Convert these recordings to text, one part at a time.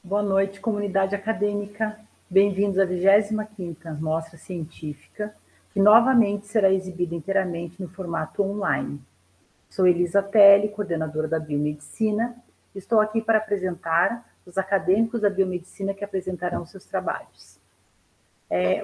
Boa noite, comunidade acadêmica. Bem-vindos à 25ª Mostra Científica, que novamente será exibida inteiramente no formato online. Sou Elisa Telli, coordenadora da Biomedicina. Estou aqui para apresentar os acadêmicos da Biomedicina que apresentarão seus trabalhos.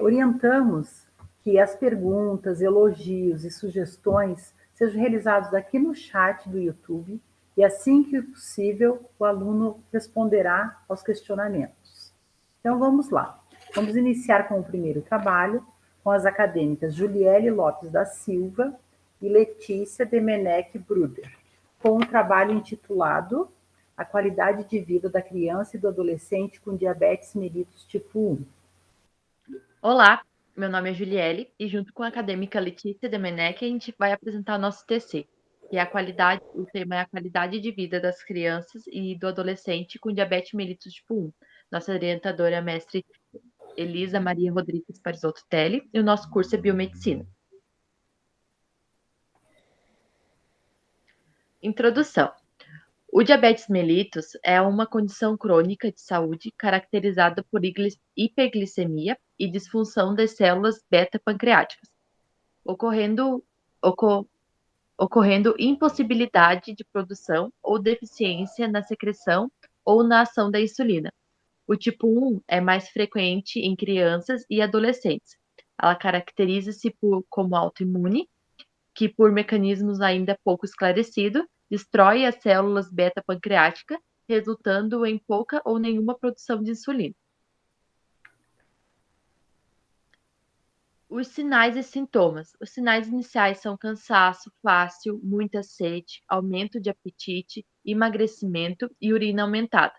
Orientamos que as perguntas, elogios e sugestões sejam realizados aqui no chat do YouTube e assim que possível o aluno responderá aos questionamentos. Então vamos lá. Vamos iniciar com o primeiro trabalho, com as acadêmicas Juliele Lopes da Silva e Letícia Demenech Bruder, com um trabalho intitulado A Qualidade de Vida da Criança e do Adolescente com Diabetes mellitus tipo 1. Olá, meu nome é Juliele e junto com a acadêmica Letícia Demenech a gente vai apresentar o nosso TC, que é o tema é a qualidade de vida das crianças e do adolescente com diabetes mellitus tipo 1. Nossa orientadora é a mestre Elisa Maria Rodrigues Parisotto Telli e o nosso curso é Biomedicina. Introdução. O diabetes mellitus é uma condição crônica de saúde caracterizada por hiperglicemia e disfunção das células beta-pancreáticas, ocorrendo impossibilidade de produção ou deficiência na secreção ou na ação da insulina. O tipo 1 é mais frequente em crianças e adolescentes. Ela caracteriza-se como autoimune, que por mecanismos ainda pouco esclarecidos, destrói as células beta-pancreática, resultando em pouca ou nenhuma produção de insulina. Os sinais e sintomas. Os sinais iniciais são cansaço fácil, muita sede, aumento de apetite, emagrecimento e urina aumentada.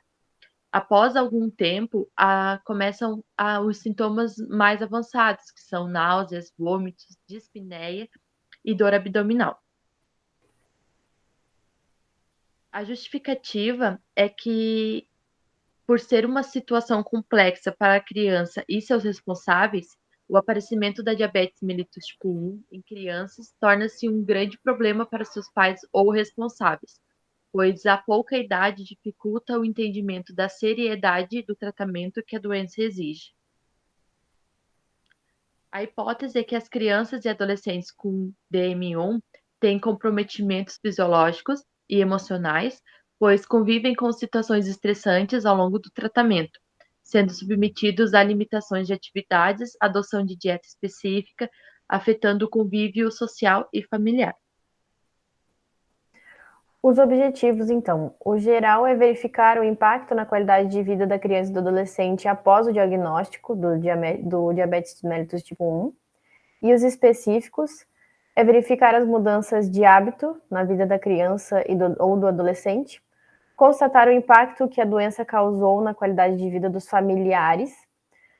Após algum tempo, começam os sintomas mais avançados, que são náuseas, vômitos, dispneia e dor abdominal. A justificativa é que, por ser uma situação complexa para a criança e seus responsáveis, o aparecimento da diabetes mellitus tipo 1 em crianças torna-se um grande problema para seus pais ou responsáveis, pois a pouca idade dificulta o entendimento da seriedade do tratamento que a doença exige. A hipótese é que as crianças e adolescentes com DM1 têm comprometimentos fisiológicos e emocionais, pois convivem com situações estressantes ao longo do tratamento, sendo submetidos a limitações de atividades, adoção de dieta específica, afetando o convívio social e familiar. Os objetivos, então. O geral é verificar o impacto na qualidade de vida da criança e do adolescente após o diagnóstico do diabetes mellitus tipo 1. E os específicos é verificar as mudanças de hábito na vida da criança ou do adolescente, constatar o impacto que a doença causou na qualidade de vida dos familiares,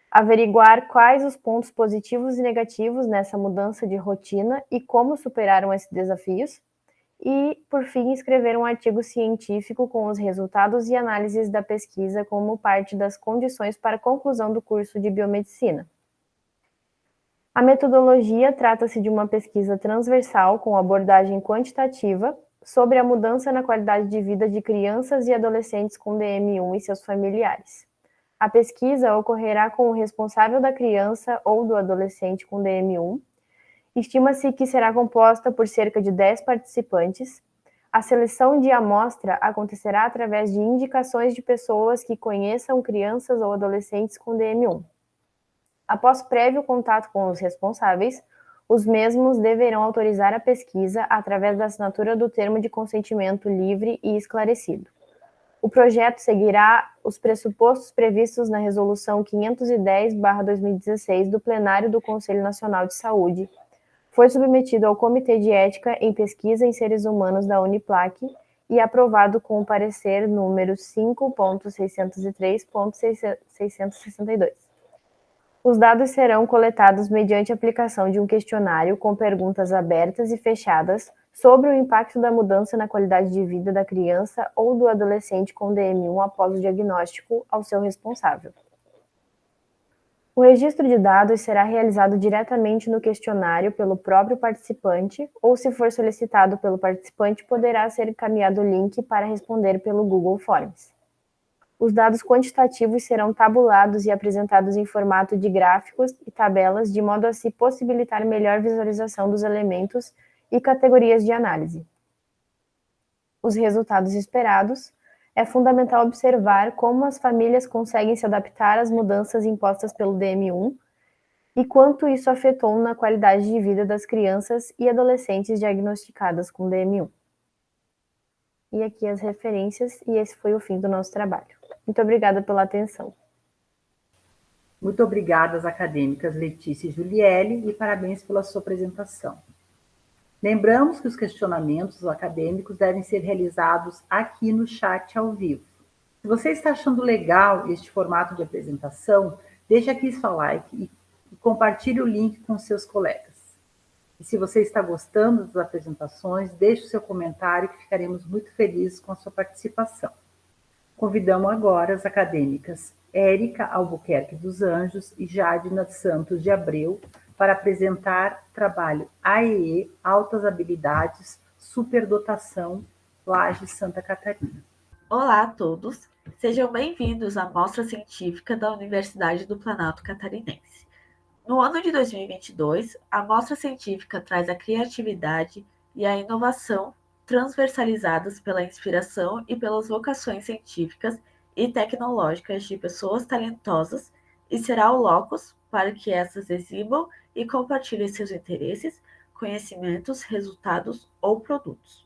averiguar quais os pontos positivos e negativos nessa mudança de rotina e como superaram esses desafios, e, por fim, escrever um artigo científico com os resultados e análises da pesquisa como parte das condições para a conclusão do curso de biomedicina. A metodologia trata-se de uma pesquisa transversal com abordagem quantitativa sobre a mudança na qualidade de vida de crianças e adolescentes com DM1 e seus familiares. A pesquisa ocorrerá com o responsável da criança ou do adolescente com DM1. Estima-se que será composta por cerca de 10 participantes. A seleção de amostra acontecerá através de indicações de pessoas que conheçam crianças ou adolescentes com DM1. Após prévio contato com os responsáveis, os mesmos deverão autorizar a pesquisa através da assinatura do termo de consentimento livre e esclarecido. O projeto seguirá os pressupostos previstos na Resolução 510/2016 do Plenário do Conselho Nacional de Saúde. Foi submetido ao Comitê de Ética em Pesquisa em Seres Humanos da Uniplac e aprovado com o parecer número 5.603.662. Os dados serão coletados mediante aplicação de um questionário com perguntas abertas e fechadas sobre o impacto da mudança na qualidade de vida da criança ou do adolescente com DM1 após o diagnóstico ao seu responsável. O registro de dados será realizado diretamente no questionário pelo próprio participante ou, se for solicitado pelo participante, poderá ser encaminhado o link para responder pelo Google Forms. Os dados quantitativos serão tabulados e apresentados em formato de gráficos e tabelas, de modo a se possibilitar melhor visualização dos elementos e categorias de análise. Os resultados esperados. É fundamental observar como as famílias conseguem se adaptar às mudanças impostas pelo DM1 e quanto isso afetou na qualidade de vida das crianças e adolescentes diagnosticadas com DM1. E aqui as referências, e esse foi o fim do nosso trabalho. Muito obrigada pela atenção. Muito obrigada às acadêmicas Letícia e Juliele, e parabéns pela sua apresentação. Lembramos que os questionamentos acadêmicos devem ser realizados aqui no chat ao vivo. Se você está achando legal este formato de apresentação, deixe aqui seu like e compartilhe o link com seus colegas. E se você está gostando das apresentações, deixe o seu comentário, que ficaremos muito felizes com a sua participação. Convidamos agora as acadêmicas Érica Albuquerque dos Anjos e Jadna Santos de Abreu para apresentar o trabalho AEE, Altas Habilidades, Superdotação, Lages, Santa Catarina. Olá a todos, sejam bem-vindos à Mostra Científica da Universidade do Planalto Catarinense. No ano de 2022, a Mostra Científica traz a criatividade e a inovação transversalizadas pela inspiração e pelas vocações científicas e tecnológicas de pessoas talentosas e será o locus para que essas exibam e compartilhem seus interesses, conhecimentos, resultados ou produtos.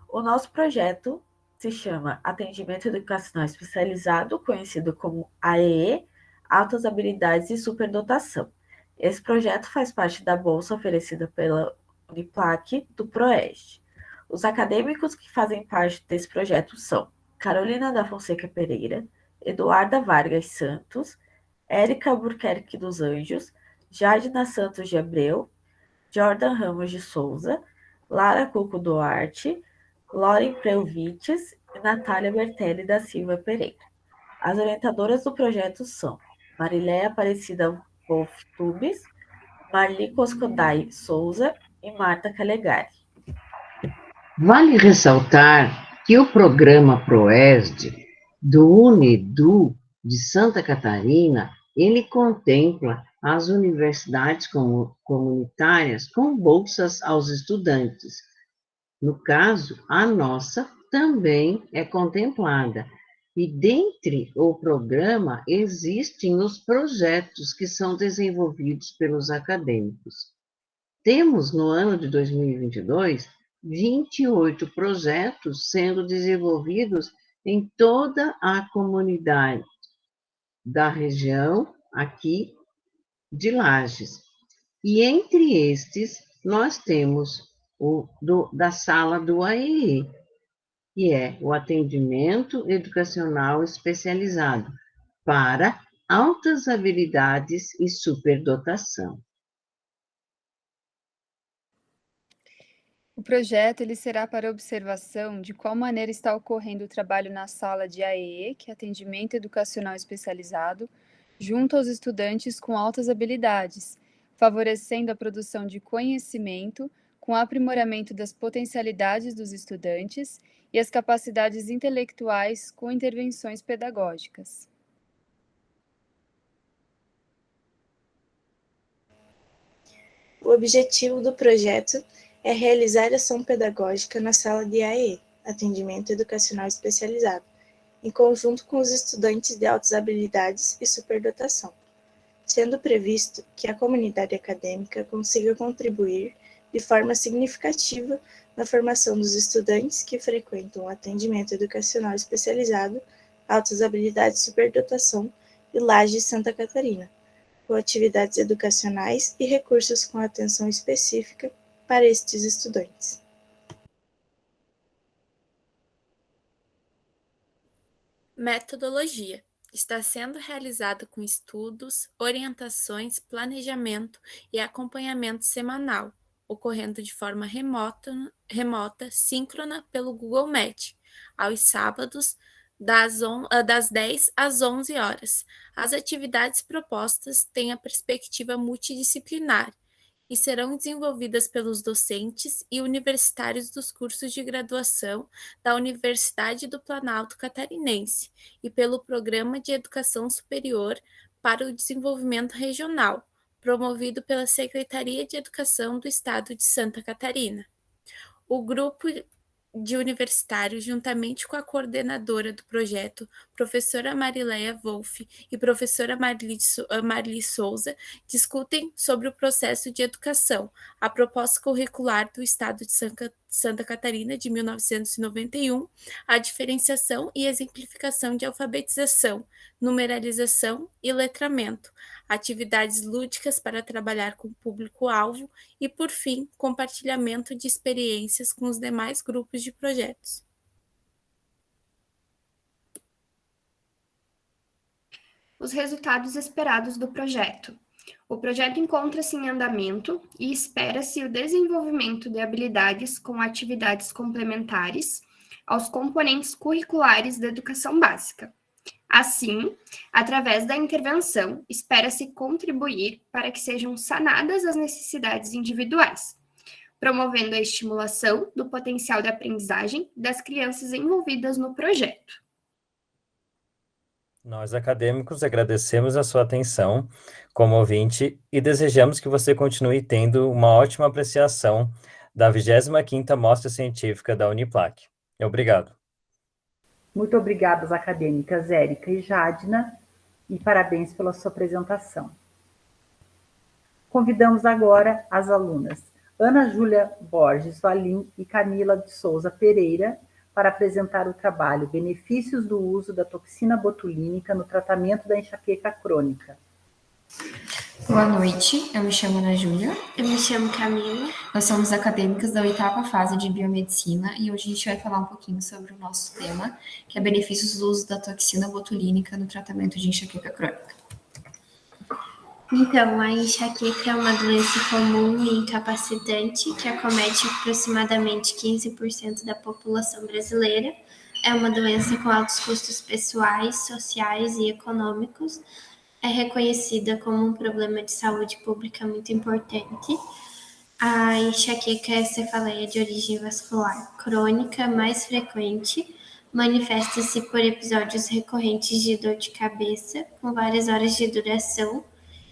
O nosso projeto se chama Atendimento Educacional Especializado, conhecido como AEE, Altas Habilidades e Superdotação. Esse projeto faz parte da bolsa oferecida pela Uniplac do PROESD. Os acadêmicos que fazem parte desse projeto são Carolina da Fonseca Pereira, Eduarda Vargas Santos, Érica Albuquerque dos Anjos, Jadna Santos de Abreu, Jordan Ramos de Souza, Lara Cuco Duarte, Loren Preuvites e Natália Bertelli da Silva Pereira. As orientadoras do projeto são Mariléia Aparecida Wolf Tubes, Marli Coscodai Souza e Marta Calegari. Vale ressaltar que o programa PROESD do UNEDU de Santa Catarina, ele contempla as universidades comunitárias com bolsas aos estudantes. No caso, a nossa também é contemplada. E dentre o programa existem os projetos que são desenvolvidos pelos acadêmicos. Temos, no ano de 2022, 28 projetos sendo desenvolvidos em toda a comunidade da região aqui de Lages. E entre estes, nós temos da sala do AEE, que é o Atendimento Educacional Especializado para Altas Habilidades e Superdotação. O projeto ele será para observação de qual maneira está ocorrendo o trabalho na sala de AEE, que é Atendimento Educacional Especializado, junto aos estudantes com altas habilidades, favorecendo a produção de conhecimento com aprimoramento das potencialidades dos estudantes e as capacidades intelectuais com intervenções pedagógicas. O objetivo do projeto é realizar ação pedagógica na sala de AEE, Atendimento Educacional Especializado, em conjunto com os estudantes de altas habilidades e superdotação, sendo previsto que a comunidade acadêmica consiga contribuir de forma significativa na formação dos estudantes que frequentam o Atendimento Educacional Especializado, Altas Habilidades e Superdotação e Lages, Santa Catarina, com atividades educacionais e recursos com atenção específica para estes estudantes. Metodologia. Está sendo realizada com estudos, orientações, planejamento e acompanhamento semanal, ocorrendo de forma remota, síncrona pelo Google Meet, aos sábados, das 10 às 11 horas. As atividades propostas têm a perspectiva multidisciplinar e serão desenvolvidas pelos docentes e universitários dos cursos de graduação da Universidade do Planalto Catarinense e pelo Programa de Educação Superior para o Desenvolvimento Regional, promovido pela Secretaria de Educação do Estado de Santa Catarina. O grupo de universitários, juntamente com a coordenadora do projeto, professora Marileia Wolff e professora Marli Souza, discutem sobre o processo de educação, a proposta curricular do Estado de Santa Catarina de 1991, a diferenciação e exemplificação de alfabetização, numeralização e letramento, atividades lúdicas para trabalhar com o público-alvo e, por fim, compartilhamento de experiências com os demais grupos de projetos. Os resultados esperados do projeto. O projeto encontra-se em andamento e espera-se o desenvolvimento de habilidades com atividades complementares aos componentes curriculares da educação básica. Assim, através da intervenção, espera-se contribuir para que sejam sanadas as necessidades individuais, promovendo a estimulação do potencial de aprendizagem das crianças envolvidas no projeto. Nós, acadêmicos, agradecemos a sua atenção como ouvinte e desejamos que você continue tendo uma ótima apreciação da 25ª Mostra Científica da Uniplac. Obrigado. Muito obrigada, acadêmicas Érica e Jadna, e parabéns pela sua apresentação. Convidamos agora as alunas Ana Júlia Borges Valim e Camila de Souza Pereira para apresentar o trabalho Benefícios do uso da toxina botulínica no tratamento da enxaqueca crônica. Boa noite, eu me chamo Ana Júlia. Eu me chamo Camila. Nós somos acadêmicas da 8ª fase de biomedicina e hoje a gente vai falar um pouquinho sobre o nosso tema, que é benefícios do uso da toxina botulínica no tratamento de enxaqueca crônica. Então, a enxaqueca é uma doença comum e incapacitante que acomete aproximadamente 15% da população brasileira. É uma doença com altos custos pessoais, sociais e econômicos. É reconhecida como um problema de saúde pública muito importante. A enxaqueca é cefaleia de origem vascular crônica mais frequente, manifesta-se por episódios recorrentes de dor de cabeça, com várias horas de duração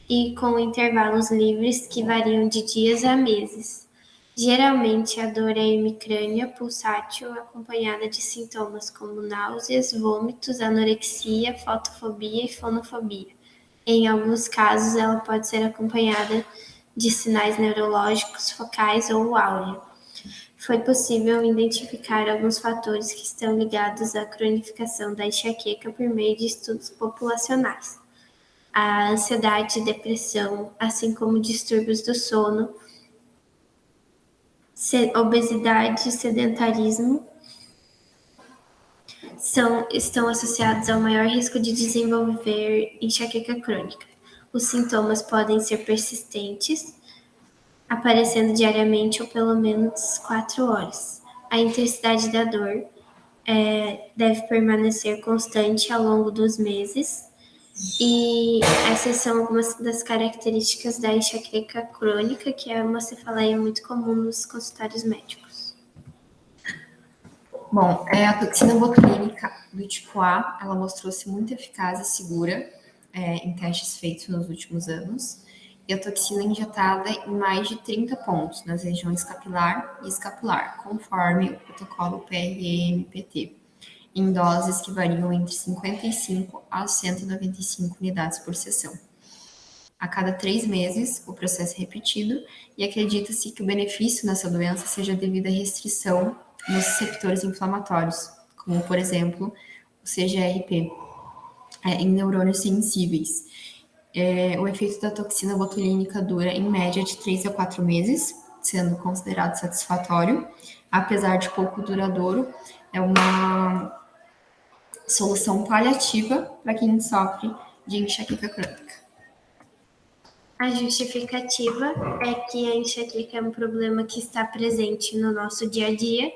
e com intervalos livres que variam de dias a meses. Geralmente, a dor é hemicrânea, pulsátil, acompanhada de sintomas como náuseas, vômitos, anorexia, fotofobia e fonofobia. Em alguns casos, ela pode ser acompanhada de sinais neurológicos, focais ou áurea. Foi possível identificar alguns fatores que estão ligados à cronificação da enxaqueca por meio de estudos populacionais. A ansiedade, depressão, assim como distúrbios do sono, obesidade e sedentarismo estão associados ao maior risco de desenvolver enxaqueca crônica. Os sintomas podem ser persistentes, aparecendo diariamente ou pelo menos 4 horas. A intensidade da dor deve permanecer constante ao longo dos meses, e essas são algumas das características da enxaqueca crônica, que é uma cefaleia muito comum nos consultórios médicos. Bom, a toxina botulínica do tipo A, ela mostrou-se muito eficaz e segura em testes feitos nos últimos anos, e a toxina é injetada em mais de 30 pontos nas regiões capilar e escapular, conforme o protocolo PRE-MPT, em doses que variam entre 55 a 195 unidades por sessão. A cada 3 meses, o processo é repetido e acredita-se que o benefício nessa doença seja devido à restrição nos receptores inflamatórios, como, por exemplo, o CGRP, em neurônios sensíveis. O efeito da toxina botulínica dura, em média, de 3 a 4 meses, sendo considerado satisfatório. Apesar de pouco duradouro, é uma solução paliativa para quem sofre de enxaqueca crônica. A justificativa é que a enxaqueca é um problema que está presente no nosso dia a dia.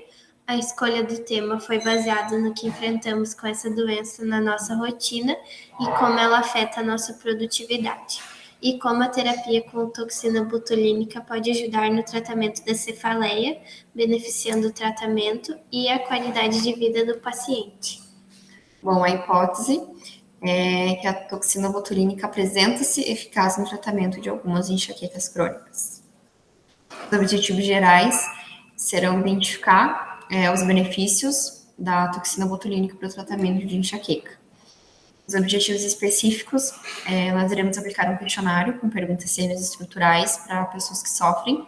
A escolha do tema foi baseada no que enfrentamos com essa doença na nossa rotina e como ela afeta a nossa produtividade. e como a terapia com toxina botulínica pode ajudar no tratamento da cefaleia, beneficiando o tratamento e a qualidade de vida do paciente. Bom, a hipótese é que a toxina botulínica apresenta-se eficaz no tratamento de algumas enxaquecas crônicas. Os objetivos gerais serão identificar os benefícios da toxina botulínica para o tratamento de enxaqueca. Os objetivos específicos, nós iremos aplicar um questionário com perguntas simples estruturais para pessoas que sofrem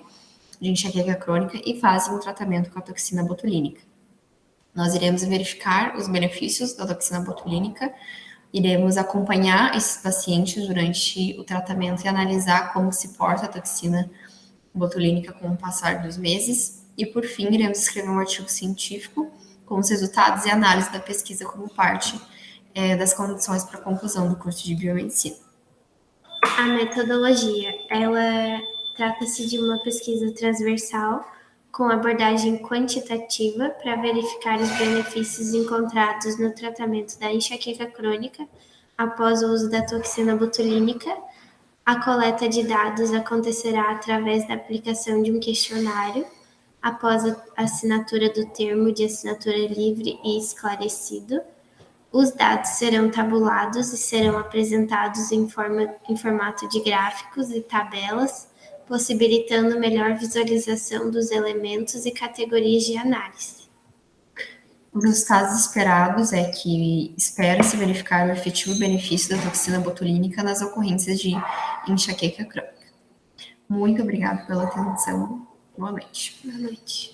de enxaqueca crônica e fazem o tratamento com a toxina botulínica. Nós iremos verificar os benefícios da toxina botulínica, iremos acompanhar esses pacientes durante o tratamento e analisar como se porta a toxina botulínica com o passar dos meses. E, por fim, iremos escrever um artigo científico com os resultados e análise da pesquisa como parte das condições para a conclusão do curso de biomedicina. A metodologia, ela trata-se de uma pesquisa transversal com abordagem quantitativa para verificar os benefícios encontrados no tratamento da enxaqueca crônica após o uso da toxina botulínica. A coleta de dados acontecerá através da aplicação de um questionário após a assinatura do termo de assinatura livre e esclarecido. Os dados serão tabulados e serão apresentados em formato de gráficos e tabelas, possibilitando melhor visualização dos elementos e categorias de análise. Um dos casos esperados é que espera-se verificar o efetivo benefício da toxina botulínica nas ocorrências de enxaqueca crônica. Muito obrigada pela atenção. Boa noite. Boa noite.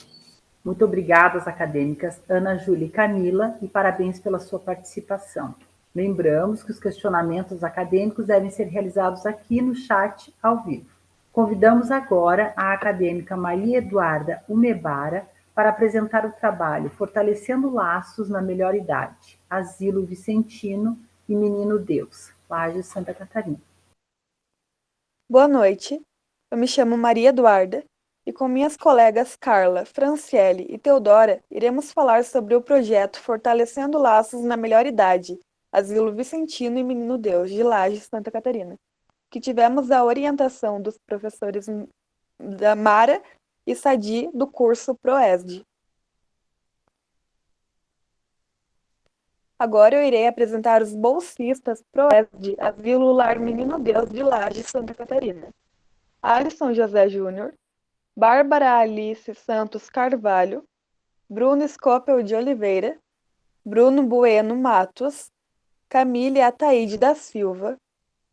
Muito obrigada às acadêmicas Ana Júlia e Camila e parabéns pela sua participação. Lembramos que os questionamentos acadêmicos devem ser realizados aqui no chat ao vivo. Convidamos agora a acadêmica Maria Eduarda Umebara para apresentar o trabalho Fortalecendo Laços na Melhor Idade, Asilo Vicentino e Menino Deus, Lages, Santa Catarina. Boa noite, eu me chamo Maria Eduarda e com minhas colegas Carla, Franciele e Teodora iremos falar sobre o projeto Fortalecendo Laços na Melhor Idade, Asilo Vicentino e Menino Deus, de Lages, Santa Catarina, que tivemos a orientação dos professores da Mara e Sadi do curso ProESD. Agora eu irei apresentar os bolsistas ProESD, Asilo Lar Menino Deus de Lages, Santa Catarina. Alisson José Júnior, Bárbara Alice Santos Carvalho, Bruno Scopel de Oliveira, Bruno Bueno Matos, Camille Ataíde da Silva,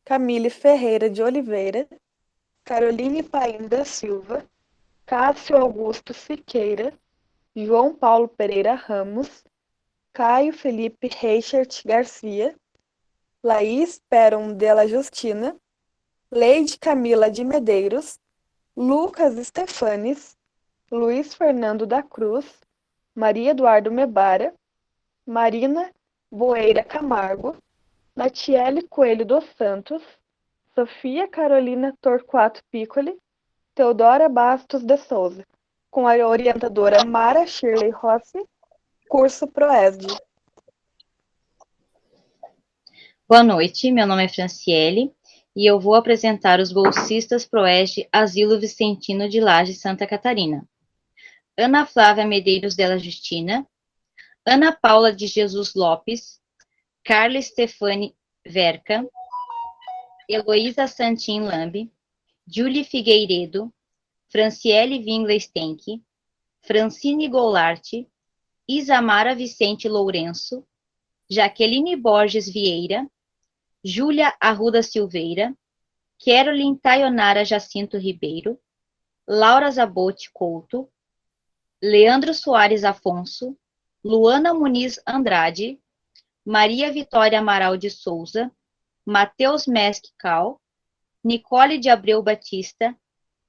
Camille Ferreira de Oliveira, Caroline Paim da Silva, Cássio Augusto Siqueira, João Paulo Pereira Ramos, Caio Felipe Reichert Garcia, Laís Peron Della Justina, Leide Camila de Medeiros, Lucas Stefanes, Luiz Fernando da Cruz, Maria Eduardo Mebara, Marina Boeira Camargo, Natiele Coelho dos Santos, Sofia Carolina Torquato Piccoli, Teodora Bastos de Souza, com a orientadora Mara Shirley Rossi, curso ProESD. Boa noite, meu nome é Franciele e eu vou apresentar os bolsistas ProESD Asilo Vicentino de Lages, Santa Catarina. Ana Flávia Medeiros Della Justina, Ana Paula de Jesus Lopes, Carla Stefani Verca, Heloísa Santin Lambe, Julie Figueiredo, Franciele Vingla Stenck, Francine Goulart, Isamara Vicente Lourenço, Jaqueline Borges Vieira, Júlia Arruda Silveira, Caroline Tayonara Jacinto Ribeiro, Laura Zabotti Couto, Leandro Soares Afonso, Luana Muniz Andrade, Maria Vitória Amaral de Souza, Matheus Mescal, Nicole de Abreu Batista,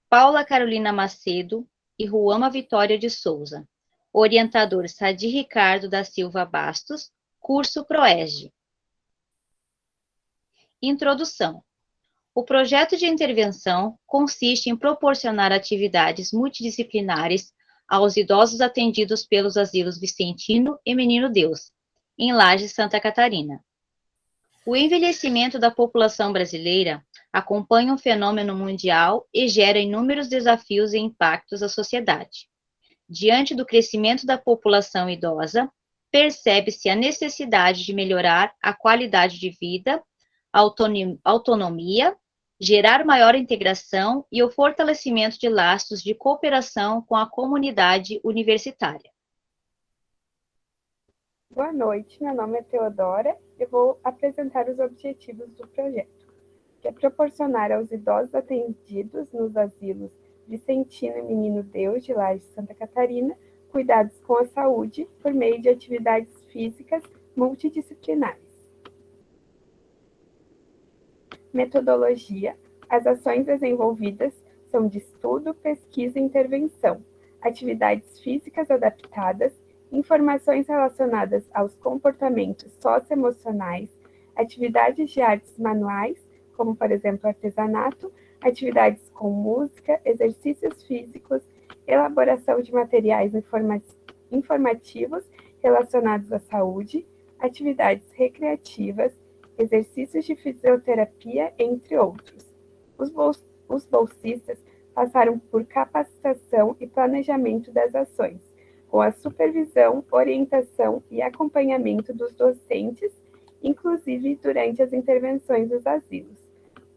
Paula Carolina Macedo e Ruama Vitória de Souza. Orientador Sadi Ricardo da Silva Bastos, curso ProESD. Introdução. O projeto de intervenção consiste em proporcionar atividades multidisciplinares aos idosos atendidos pelos asilos Vicentino e Menino Deus, em Lages, Santa Catarina. O envelhecimento da população brasileira acompanha um fenômeno mundial e gera inúmeros desafios e impactos à sociedade. Diante do crescimento da população idosa, percebe-se a necessidade de melhorar a qualidade de vida, autonomia, gerar maior integração e o fortalecimento de laços de cooperação com a comunidade universitária. Boa noite, meu nome é Teodora. Eu vou apresentar os objetivos do projeto, que é proporcionar aos idosos atendidos nos asilos Vicentino e Menino Deus de Lages, Santa Catarina, cuidados com a saúde por meio de atividades físicas multidisciplinares. Metodologia. As ações desenvolvidas são de estudo, pesquisa e intervenção, atividades físicas adaptadas, informações relacionadas aos comportamentos socioemocionais, atividades de artes manuais, como, por exemplo, artesanato, atividades com música, exercícios físicos, elaboração de materiais informativos relacionados à saúde, atividades recreativas, exercícios de fisioterapia, entre outros. Os bolsistas passaram por capacitação e planejamento das ações, com a supervisão, orientação e acompanhamento dos docentes, inclusive durante as intervenções dos asilos.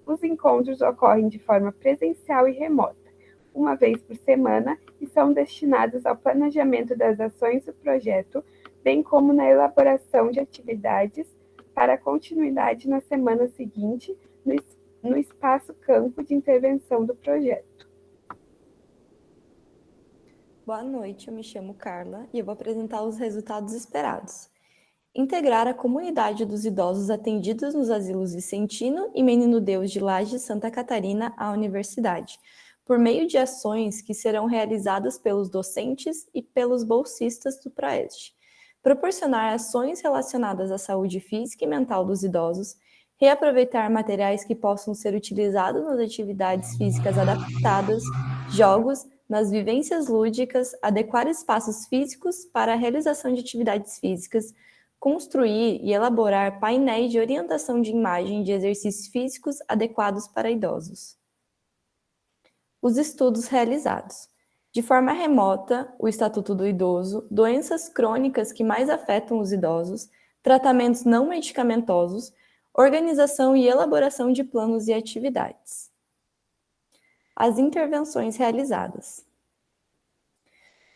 Os encontros ocorrem de forma presencial e remota, uma vez por semana, e são destinados ao planejamento das ações do projeto, bem como na elaboração de atividades para a continuidade na semana seguinte no espaço campo de intervenção do projeto. Boa noite, eu me chamo Carla e eu vou apresentar os resultados esperados. Integrar a comunidade dos idosos atendidos nos asilos Vicentino e Menino Deus de Lages, Santa Catarina, à universidade, por meio de ações que serão realizadas pelos docentes e pelos bolsistas do PROESD. Proporcionar ações relacionadas à saúde física e mental dos idosos, reaproveitar materiais que possam ser utilizados nas atividades físicas adaptadas, jogos, nas vivências lúdicas, adequar espaços físicos para a realização de atividades físicas, construir e elaborar painéis de orientação de imagem de exercícios físicos adequados para idosos. Os estudos realizados. De forma remota, o Estatuto do Idoso, doenças crônicas que mais afetam os idosos, tratamentos não medicamentosos, organização e elaboração de planos e atividades. As intervenções realizadas.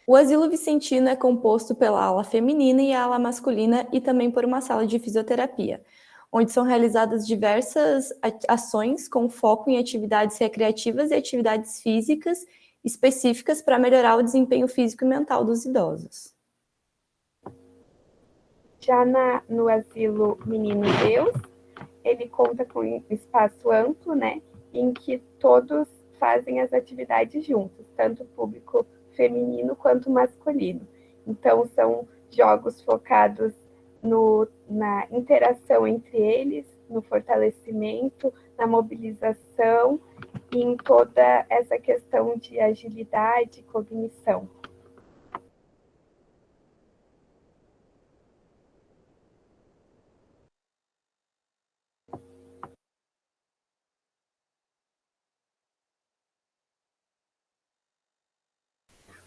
O Asilo Vicentino é composto pela ala feminina e a ala masculina e também por uma sala de fisioterapia, onde são realizadas diversas ações com foco em atividades recreativas e atividades físicas específicas para melhorar o desempenho físico e mental dos idosos. Já no Asilo Menino Deus, ele conta com um espaço amplo, né, em que todos fazem as atividades juntos, tanto o público feminino quanto masculino. Então, são jogos focados na interação entre eles, no fortalecimento, na mobilização e em toda essa questão de agilidade e cognição.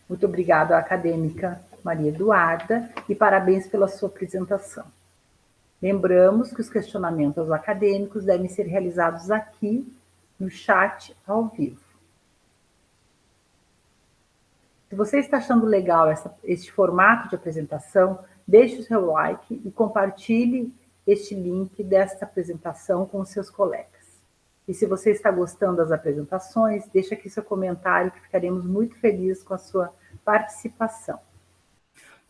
Muito obrigada à acadêmica Maria Eduarda e parabéns pela sua apresentação. Lembramos que os questionamentos acadêmicos devem ser realizados aqui no chat ao vivo. Se você está achando legal este formato de apresentação, deixe o seu like e compartilhe este link desta apresentação com os seus colegas. E se você está gostando das apresentações, deixe aqui seu comentário, que ficaremos muito felizes com a sua participação.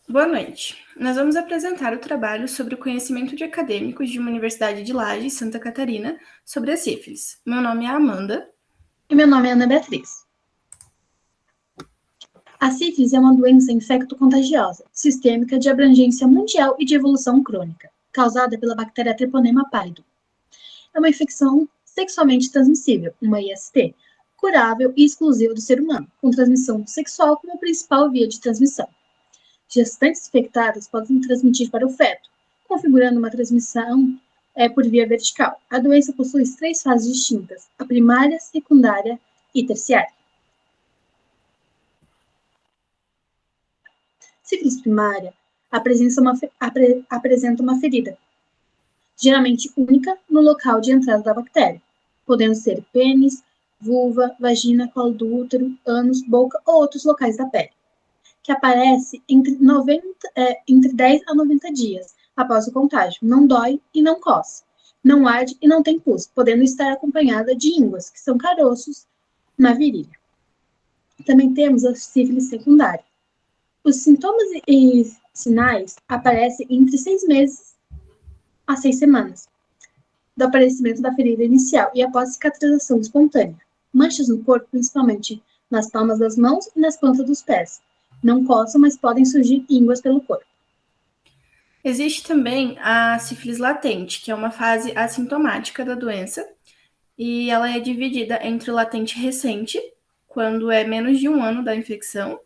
Boa noite. Nós vamos apresentar o trabalho sobre o conhecimento de acadêmicos de uma universidade de Lages, Santa Catarina, sobre a sífilis. Meu nome é Amanda. E meu nome é Ana Beatriz. A sífilis é uma doença infecto-contagiosa, sistêmica de abrangência mundial e de evolução crônica, causada pela bactéria Treponema pallidum. É uma infecção sexualmente transmissível, uma IST, curável e exclusiva do ser humano, com transmissão sexual como principal via de transmissão. Gestantes infectadas podem transmitir para o feto, configurando uma transmissão é por via vertical. A doença possui 3 fases distintas: a primária, secundária e terciária. Sífilis primária apresenta uma ferida, geralmente única no local de entrada da bactéria, podendo ser pênis, vulva, vagina, colo do útero, ânus, boca ou outros locais da pele, que aparece entre 10 a 90 dias após o contágio. Não dói e não coça, não arde e não tem pus, podendo estar acompanhada de ínguas, que são caroços na virilha. Também temos a sífilis secundária. Os sintomas e sinais aparecem entre 6 meses a 6 semanas do aparecimento da ferida inicial e após cicatrização espontânea. Manchas no corpo, principalmente nas palmas das mãos e nas plantas dos pés. Não coçam, mas podem surgir ínguas pelo corpo. Existe também a sífilis latente, que é uma fase assintomática da doença, e ela é dividida entre latente recente, quando é menos de 1 ano da infecção,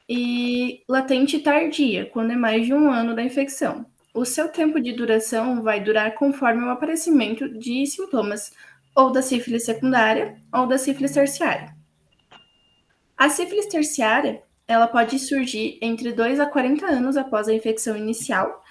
e latente tardia, quando é mais de 1 ano da infecção. O seu tempo de duração vai durar conforme o aparecimento de sintomas ou da sífilis secundária ou da sífilis terciária. A sífilis terciária, ela pode surgir entre 2 a 40 anos após a infecção inicial,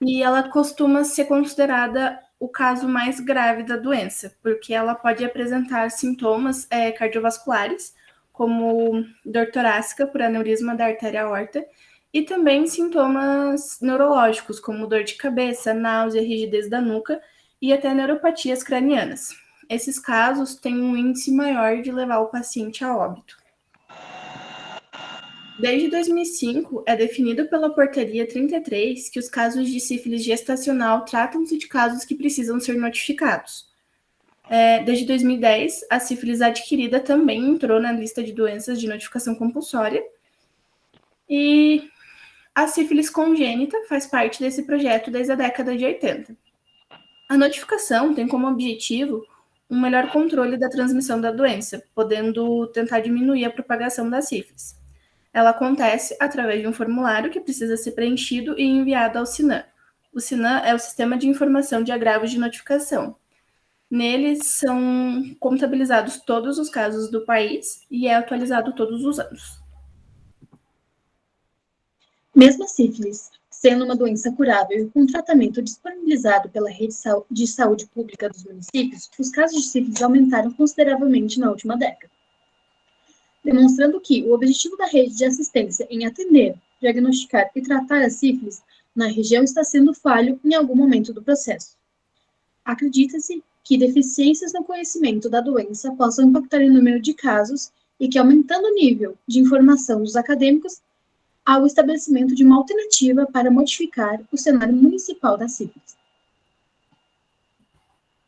e ela costuma ser considerada o caso mais grave da doença, porque ela pode apresentar sintomas cardiovasculares, como dor torácica por aneurisma da artéria aorta, e também sintomas neurológicos, como dor de cabeça, náusea, rigidez da nuca e até neuropatias cranianas. Esses casos têm um índice maior de levar o paciente a óbito. Desde 2005, é definido pela Portaria 33 que os casos de sífilis gestacional tratam-se de casos que precisam ser notificados. Desde 2010, a sífilis adquirida também entrou na lista de doenças de notificação compulsória. E a sífilis congênita faz parte desse projeto desde a década de 80. A notificação tem como objetivo um melhor controle da transmissão da doença, podendo tentar diminuir a propagação da sífilis. Ela acontece através de um formulário que precisa ser preenchido e enviado ao SINAM. O SINAM é o Sistema de Informação de Agravos de Notificação. Neles são contabilizados todos os casos do país e é atualizado todos os anos. Mesmo a sífilis sendo uma doença curável e com tratamento disponibilizado pela rede de saúde pública dos municípios, os casos de sífilis aumentaram consideravelmente na última década, demonstrando que o objetivo da rede de assistência em atender, diagnosticar e tratar a sífilis na região está sendo falho em algum momento do processo. Acredita-se que deficiências no conhecimento da doença possam impactar em número de casos e que, aumentando o nível de informação dos acadêmicos, há o estabelecimento de uma alternativa para modificar o cenário municipal da sífilis.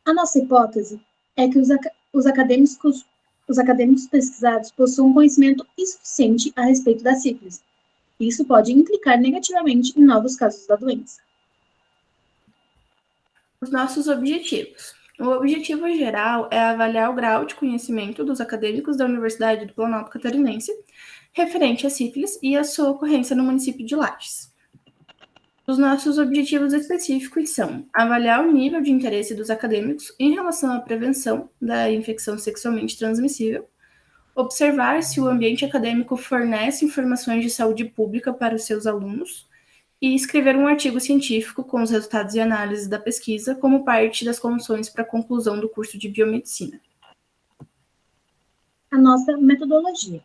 A nossa hipótese é que os acadêmicos pesquisados possuam conhecimento insuficiente a respeito da sífilis. Isso pode implicar negativamente em novos casos da doença. Os nossos objetivos. O objetivo geral é avaliar o grau de conhecimento dos acadêmicos da Universidade do Planalto Catarinense referente à sífilis e a sua ocorrência no município de Lages. Os nossos objetivos específicos são avaliar o nível de interesse dos acadêmicos em relação à prevenção da infecção sexualmente transmissível, observar se o ambiente acadêmico fornece informações de saúde pública para os seus alunos e escrever um artigo científico com os resultados e análises da pesquisa como parte das condições para a conclusão do curso de biomedicina. A nossa metodologia.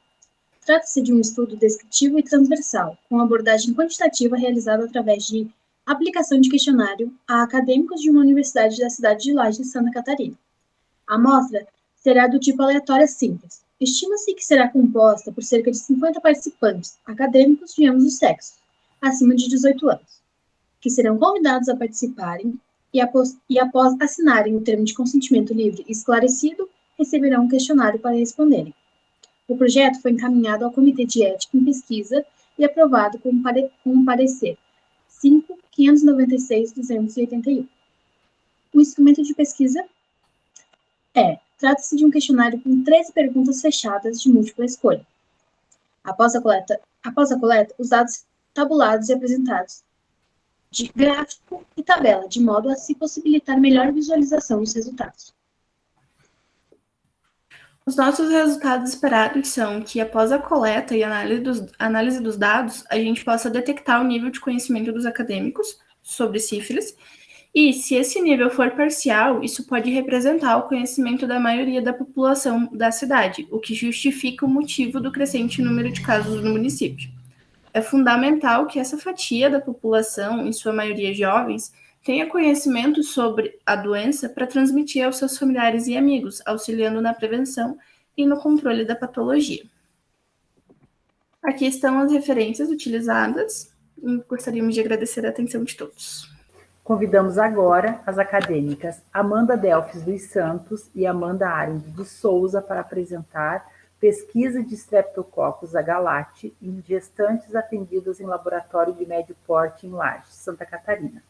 Trata-se de um estudo descritivo e transversal, com abordagem quantitativa realizada através de aplicação de questionário a acadêmicos de uma universidade da cidade de Lages, Santa Catarina. A amostra será do tipo aleatória simples. Estima-se que será composta por cerca de 50 participantes, acadêmicos de ambos os sexos, acima de 18 anos, que serão convidados a participarem e após assinarem o termo de consentimento livre e esclarecido, receberão um questionário para responderem. O projeto foi encaminhado ao Comitê de Ética em Pesquisa e aprovado com um parecer 5.596.281. O instrumento de pesquisa trata-se de um questionário com 13 perguntas fechadas de múltipla escolha. Após a coleta, os dados tabulados e apresentados de gráfico e tabela, de modo a se possibilitar melhor visualização dos resultados. Os nossos resultados esperados são que, após a coleta e análise dos dados, a gente possa detectar o nível de conhecimento dos acadêmicos sobre sífilis, e, se esse nível for parcial, isso pode representar o conhecimento da maioria da população da cidade, o que justifica o motivo do crescente número de casos no município. É fundamental que essa fatia da população, em sua maioria jovens, tenha conhecimento sobre a doença para transmitir aos seus familiares e amigos, auxiliando na prevenção e no controle da patologia. Aqui estão as referências utilizadas e gostaríamos de agradecer a atenção de todos. Convidamos agora as acadêmicas Amanda Delfes dos Santos e Amanda Arendt de Souza para apresentar pesquisa de Streptococcus agalacti em gestantes atendidas em laboratório de médio porte em Lages, Santa Catarina.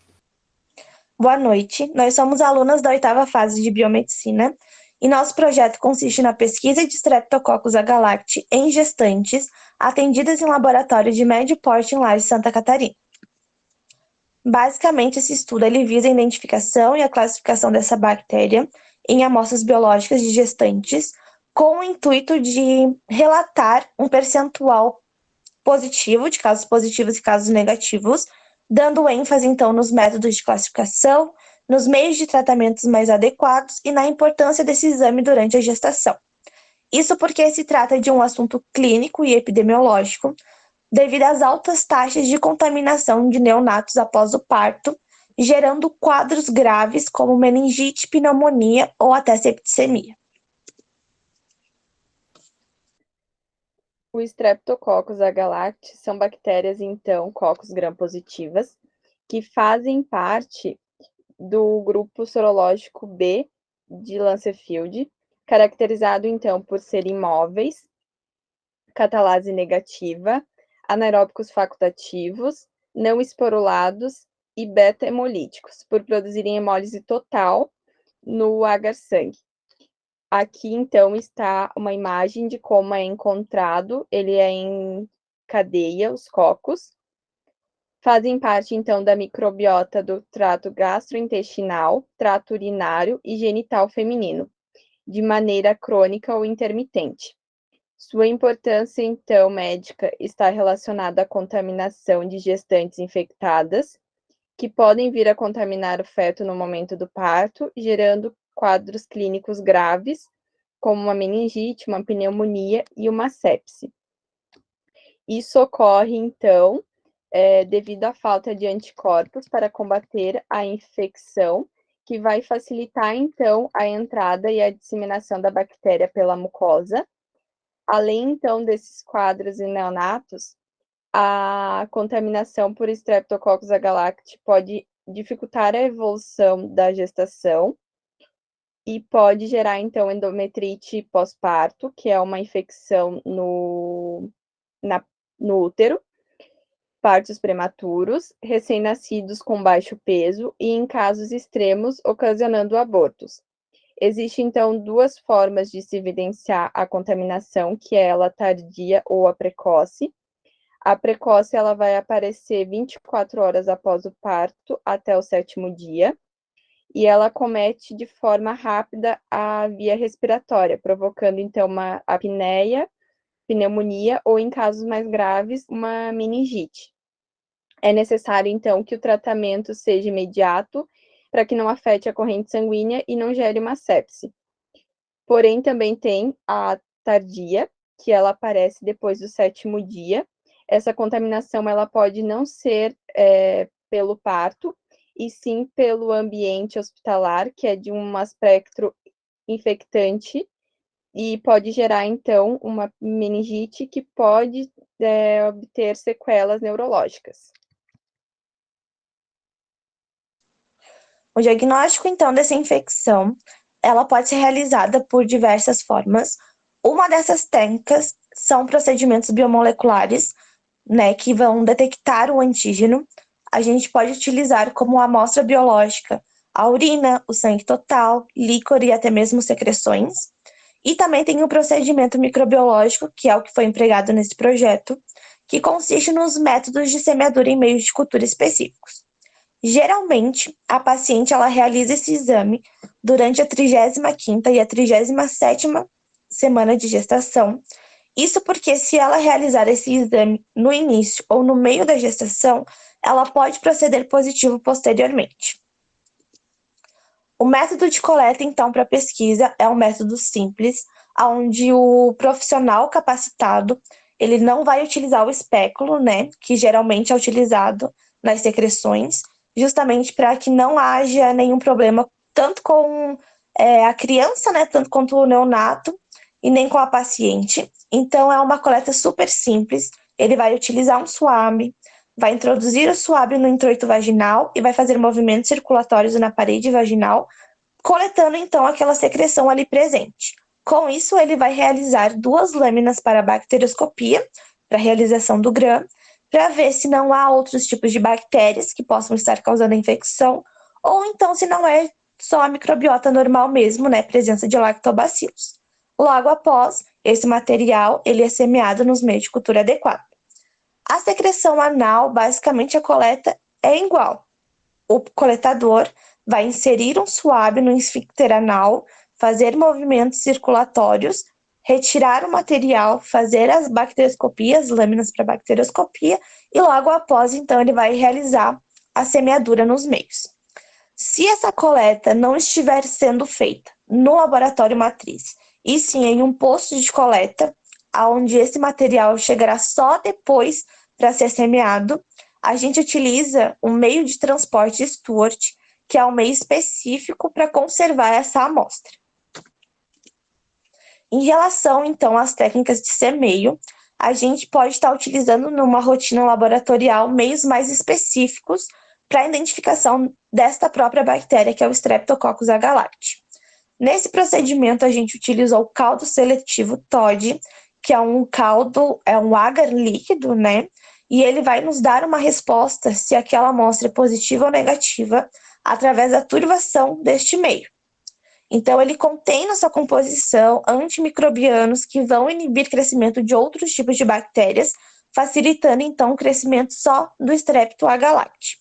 Boa noite, nós somos alunas da 8ª fase de Biomedicina e nosso projeto consiste na pesquisa de Streptococcus agalacti em gestantes atendidas em laboratório de médio porte em Lages, Santa Catarina. Basicamente, esse estudo ele visa a identificação e a classificação dessa bactéria em amostras biológicas de gestantes com o intuito de relatar um percentual positivo de casos positivos e casos negativos, dando ênfase, então, nos métodos de classificação, nos meios de tratamentos mais adequados e na importância desse exame durante a gestação. Isso porque se trata de um assunto clínico e epidemiológico, devido às altas taxas de contaminação de neonatos após o parto, gerando quadros graves como meningite, pneumonia ou até septicemia. O Streptococcus agalacti são bactérias, então, cocos gram-positivas, que fazem parte do grupo sorológico B de Lancefield, caracterizado, então, por serem imóveis, catalase negativa, anaeróbicos facultativos, não esporulados e beta-hemolíticos, por produzirem hemólise total no agar-sangue. Aqui, então, está uma imagem de como é encontrado. Ele é em cadeia, os cocos. Fazem parte, então, da microbiota do trato gastrointestinal, trato urinário e genital feminino, de maneira crônica ou intermitente. Sua importância, então, médica está relacionada à contaminação de gestantes infectadas, que podem vir a contaminar o feto no momento do parto, gerando quadros clínicos graves, como uma meningite, uma pneumonia e uma sepse. Isso ocorre, então, devido à falta de anticorpos para combater a infecção, que vai facilitar, então, a entrada e a disseminação da bactéria pela mucosa. Além, então, desses quadros em neonatos, a contaminação por Streptococcus agalacti pode dificultar a evolução da gestação e pode gerar, então, endometrite pós-parto, que é uma infecção no útero, partos prematuros, recém-nascidos com baixo peso e, em casos extremos, ocasionando abortos. Existem, então, duas formas de se evidenciar a contaminação, que é ela tardia ou a precoce. A precoce ela vai aparecer 24 horas após o parto até o 7º dia, e ela comete de forma rápida a via respiratória, provocando, então, uma apneia, pneumonia ou, em casos mais graves, uma meningite. É necessário, então, que o tratamento seja imediato para que não afete a corrente sanguínea e não gere uma sepse. Porém, também tem a tardia, que ela aparece depois do 7º dia. Essa contaminação ela pode não ser pelo parto, e sim pelo ambiente hospitalar, que é de um aspecto infectante, e pode gerar, então, uma meningite que pode obter sequelas neurológicas. O diagnóstico, então, dessa infecção, ela pode ser realizada por diversas formas. Uma dessas técnicas são procedimentos biomoleculares, né, que vão detectar o antígeno. A gente pode utilizar como amostra biológica a urina, o sangue total, líquor e até mesmo secreções. E também tem o procedimento microbiológico, que é o que foi empregado nesse projeto, que consiste nos métodos de semeadura em meios de cultura específicos. Geralmente, a paciente ela realiza esse exame durante a 35ª e a 37ª semana de gestação. Isso porque se ela realizar esse exame no início ou no meio da gestação, ela pode proceder positivo posteriormente. O método de coleta, então, para pesquisa é um método simples, onde o profissional capacitado ele não vai utilizar o espéculo, né, que geralmente é utilizado nas secreções, justamente para que não haja nenhum problema tanto com a criança, né, tanto quanto o neonato, e nem com a paciente. Então, é uma coleta super simples. Ele vai utilizar um suave, vai introduzir o suave no introito vaginal e vai fazer movimentos circulatórios na parede vaginal, coletando, então, aquela secreção ali presente. Com isso, ele vai realizar 2 lâminas para bacterioscopia, para a realização do GRAM, para ver se não há outros tipos de bactérias que possam estar causando a infecção, ou então se não é só a microbiota normal mesmo, né, presença de lactobacilos. Logo após, esse material ele é semeado nos meios de cultura adequados. A secreção anal, basicamente a coleta é igual. O coletador vai inserir um suave no esfíncter anal, fazer movimentos circulatórios, retirar o material, fazer as bacterioscopias, lâminas para bacterioscopia, e logo após, então, ele vai realizar a semeadura nos meios. Se essa coleta não estiver sendo feita no laboratório matriz, e sim em um posto de coleta, onde esse material chegará só depois para ser semeado, a gente utiliza um meio de transporte Stuart, que é um meio específico para conservar essa amostra. Em relação, então, às técnicas de semeio, a gente pode estar utilizando numa rotina laboratorial meios mais específicos para a identificação desta própria bactéria, que é o Streptococcus agalacti. Nesse procedimento, a gente utilizou o caldo seletivo TOD, que é um caldo, é um agar líquido, né? E ele vai nos dar uma resposta se aquela amostra é positiva ou negativa através da turvação deste meio. Então, ele contém na sua composição antimicrobianos que vão inibir o crescimento de outros tipos de bactérias, facilitando, então, o crescimento só do Streptococcus agalacti.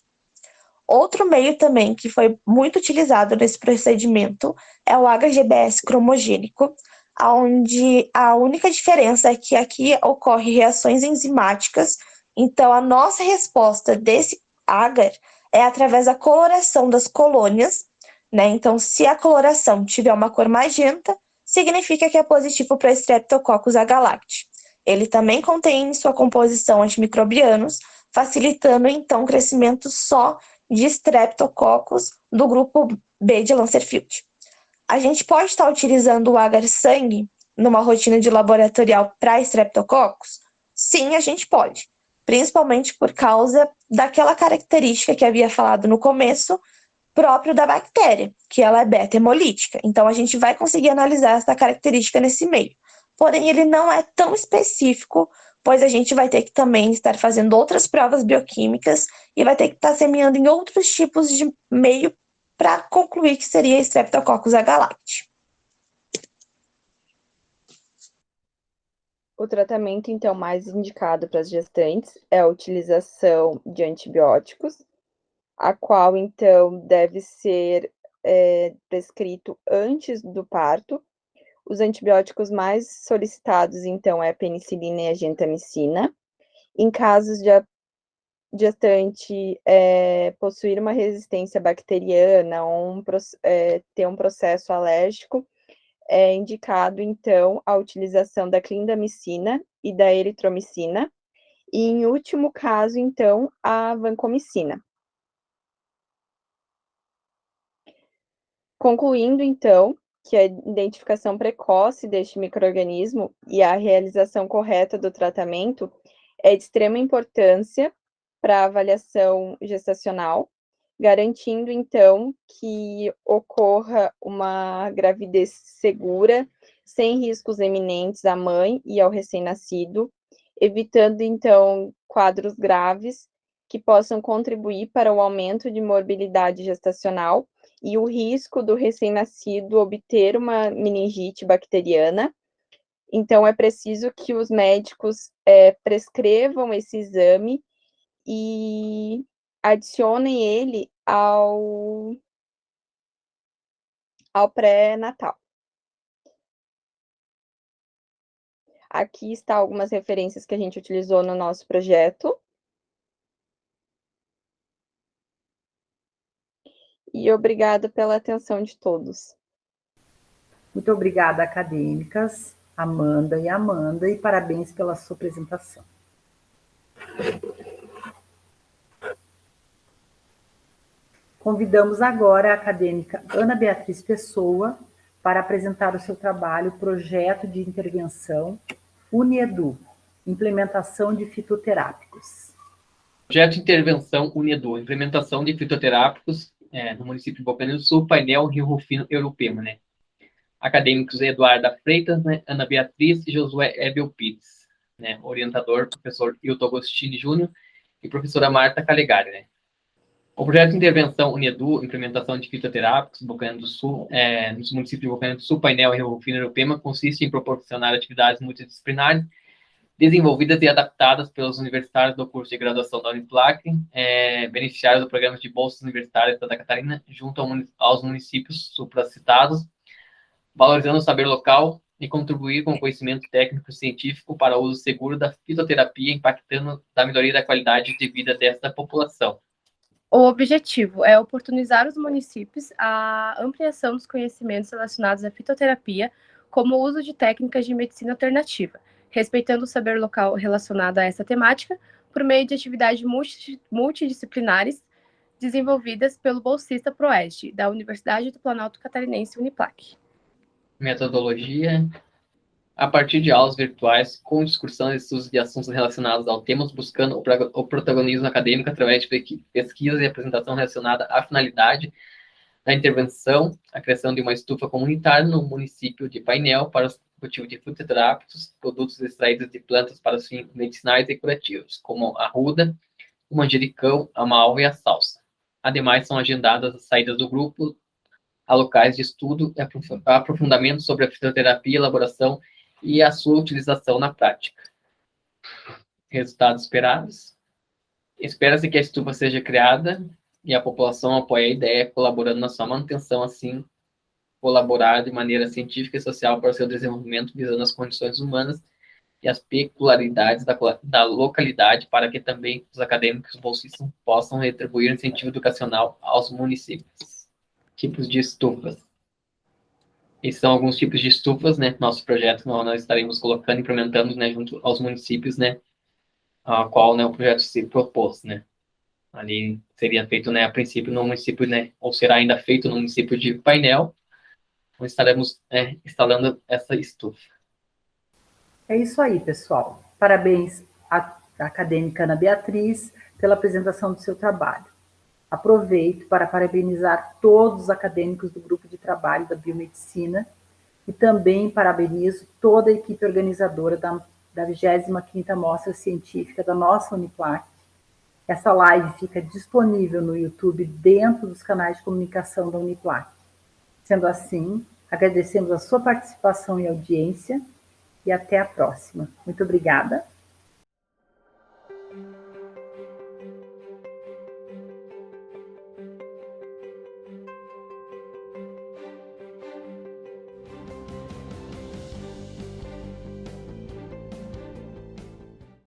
Outro meio também que foi muito utilizado nesse procedimento é o HGBS cromogênico, onde a única diferença é que aqui ocorre reações enzimáticas, então a nossa resposta desse agar é através da coloração das colônias, né? Então, se a coloração tiver uma cor magenta, significa que é positivo para Streptococcus agalacti. Ele também contém em sua composição antimicrobianos, facilitando então o crescimento só de Streptococcus do grupo B de Lancerfield. A gente pode estar utilizando o agar-sangue numa rotina de laboratorial para Streptococcus? Sim, a gente pode, principalmente por causa daquela característica que havia falado no começo, próprio da bactéria, que ela é beta-hemolítica. Então, a gente vai conseguir analisar essa característica nesse meio. Porém, ele não é tão específico, pois a gente vai ter que também estar fazendo outras provas bioquímicas e vai ter que estar semeando em outros tipos de meio para concluir que seria Streptococcus agalacti. O tratamento, então, mais indicado para as gestantes é a utilização de antibióticos, a qual, então, deve ser prescrito antes do parto. Os antibióticos mais solicitados, então, é a penicilina e a gentamicina. Em casos de gestante possuir uma resistência bacteriana ou ter um processo alérgico, é indicado, então, a utilização da clindamicina e da eritromicina. E, em último caso, então, a vancomicina. Concluindo, então, que a identificação precoce deste micro-organismo e a realização correta do tratamento é de extrema importância para a avaliação gestacional, garantindo, então, que ocorra uma gravidez segura, sem riscos eminentes à mãe e ao recém-nascido, evitando, então, quadros graves que possam contribuir para o aumento de morbilidade gestacional e o risco do recém-nascido obter uma meningite bacteriana. Então, é preciso que os médicos prescrevam esse exame e adicionem ele ao pré-natal. Aqui está algumas referências que a gente utilizou no nosso projeto. E obrigada pela atenção de todos. Muito obrigada, acadêmicas, Amanda, e parabéns pela sua apresentação. Convidamos agora a acadêmica Ana Beatriz Pessoa para apresentar o seu trabalho, Projeto de Intervenção UniEdu, Implementação de Fitoterápicos. Projeto de Intervenção UniEdu, Implementação de Fitoterápicos no município de Bocaina do Sul, painel Rio Rufino Europema, né? Acadêmicos Eduarda Freitas, né? Ana Beatriz e Josué Ebel Pires, né? Orientador, professor Hilton Agostini Júnior e professora Marta Calegari, né? O projeto de intervenção UniEdu, implementação de fitoterápicos Bocaina do Sul, nos municípios de Bocaina do Sul, painel Rio Rufino Europema, consiste em proporcionar atividades multidisciplinares desenvolvidas e adaptadas pelos universitários do curso de graduação da Uniplac, beneficiários do programa de bolsas universitárias de Santa Catarina, junto aos municípios supracitados, valorizando o saber local e contribuir com o conhecimento técnico e científico para o uso seguro da fitoterapia, impactando na melhoria da qualidade de vida desta população. O objetivo é oportunizar os municípios a ampliação dos conhecimentos relacionados à fitoterapia, como o uso de técnicas de medicina alternativa, respeitando o saber local relacionado a essa temática, por meio de atividades multidisciplinares desenvolvidas pelo bolsista ProESD, da Universidade do Planalto Catarinense Uniplac. Metodologia: a partir de aulas virtuais, com discussão e estudos de assuntos relacionados ao tema, buscando o protagonismo acadêmico através de pesquisas e apresentação relacionada à finalidade da intervenção, a criação de uma estufa comunitária no município de Painel para o cultivo de fitoterápicos, produtos extraídos de plantas para os fins medicinais e curativos, como a ruda, o manjericão, a malva e a salsa. Ademais, são agendadas as saídas do grupo a locais de estudo e aprofundamento sobre a fitoterapia, elaboração e a sua utilização na prática. Resultados esperados: espera-se que a estufa seja criada e a população apoie a ideia, colaborando na sua manutenção, assim colaborar de maneira científica e social para o seu desenvolvimento, visando as condições humanas e as peculiaridades da localidade, para que também os acadêmicos bolsistas possam retribuir o incentivo educacional aos municípios. Tipos de estufas. Esses são alguns tipos de estufas, né? Nosso projeto nós estaremos colocando, implementando, né, junto aos municípios, né, a qual, né, o projeto se propôs, né. Ali seria feito, né, a princípio no município, né, ou será ainda feito no município de Painel, onde estaremos instalando essa estufa. É isso aí, pessoal. Parabéns à acadêmica Ana Beatriz pela apresentação do seu trabalho. Aproveito para parabenizar todos os acadêmicos do grupo de trabalho da biomedicina e também parabenizo toda a equipe organizadora da 25ª Mostra Científica da nossa Uniplac. Essa live fica disponível no YouTube dentro dos canais de comunicação da Uniplac. Sendo assim, agradecemos a sua participação e audiência e até a próxima. Muito obrigada.